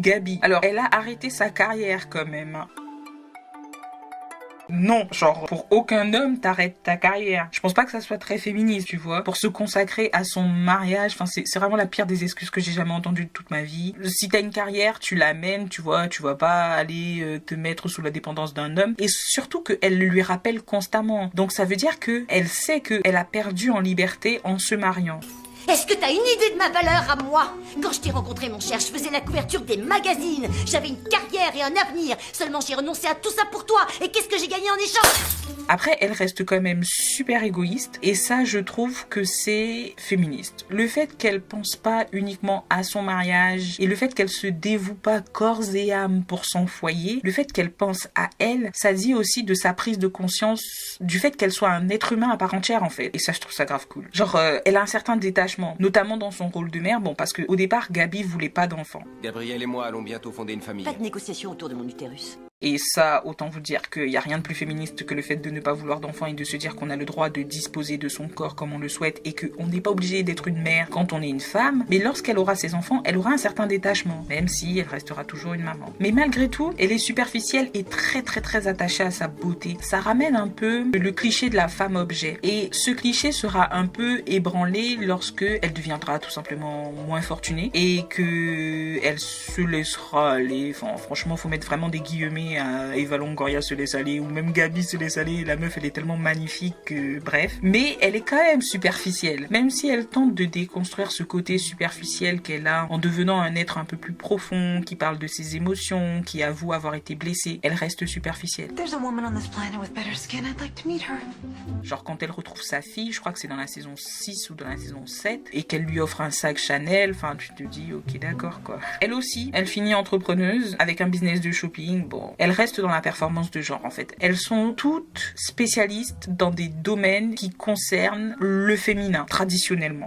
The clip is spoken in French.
Gabi. Alors, elle a arrêté sa carrière quand même. Non, genre, pour aucun homme, t'arrêtes ta carrière. Je pense pas que ça soit très féministe, tu vois. Pour se consacrer à son mariage, enfin, c'est vraiment la pire des excuses que j'ai jamais entendues de toute ma vie. Si t'as une carrière, tu la mènes, tu vois, tu vas pas aller te mettre sous la dépendance d'un homme. Et surtout qu'elle le lui rappelle constamment. Donc ça veut dire que elle sait qu'elle a perdu en liberté en se mariant. Est-ce que t'as une idée de ma valeur à moi? Quand je t'ai rencontré, mon cher, je faisais la couverture des magazines. J'avais une carrière et un avenir. Seulement, j'ai renoncé à tout ça pour toi. Et qu'est-ce que j'ai gagné en échange? Après, elle reste quand même super égoïste. Et ça, je trouve que c'est féministe. Le fait qu'elle pense pas uniquement à son mariage et le fait qu'elle se dévoue pas corps et âme pour son foyer, le fait qu'elle pense à elle, ça dit aussi de sa prise de conscience du fait qu'elle soit un être humain à part entière, en fait. Et ça, je trouve ça grave cool. Genre, elle a un certain détachement, notamment dans son rôle de mère. Bon, parce qu'au départ, Gabi voulait pas d'enfant. Gabriel et moi allons bientôt fonder une famille. Pas de négociation autour de mon utérus. Et ça, autant vous dire qu'il n'y a rien de plus féministe que le fait de ne pas vouloir d'enfant et de se dire qu'on a le droit de disposer de son corps comme on le souhaite et qu'on n'est pas obligé d'être une mère quand on est une femme. Mais lorsqu'elle aura ses enfants, elle aura un certain détachement, même si elle restera toujours une maman. Mais malgré tout, elle est superficielle et très attachée à sa beauté. Ça ramène un peu le cliché de la femme objet. Et ce cliché sera un peu ébranlé lorsque elle deviendra tout simplement moins fortunée et que elle se laissera aller. Enfin, franchement, faut mettre vraiment des guillemets à Eva Longoria se laisse aller ou même Gabi se laisse aller. La meuf, elle est tellement magnifique que bref. Mais elle est quand même superficielle. Même si elle tente de déconstruire ce côté superficiel qu'elle a en devenant un être un peu plus profond, qui parle de ses émotions, qui avoue avoir été blessée, elle reste superficielle. Genre quand elle retrouve sa fille, je crois que c'est dans la saison 6 ou dans la saison 7, et qu'elle lui offre un sac Chanel, enfin tu te dis ok d'accord quoi. Elle aussi, elle finit entrepreneuse avec un business de shopping. Bon, elles restent dans la performance de genre en fait. Elles sont toutes spécialistes dans des domaines qui concernent le féminin traditionnellement.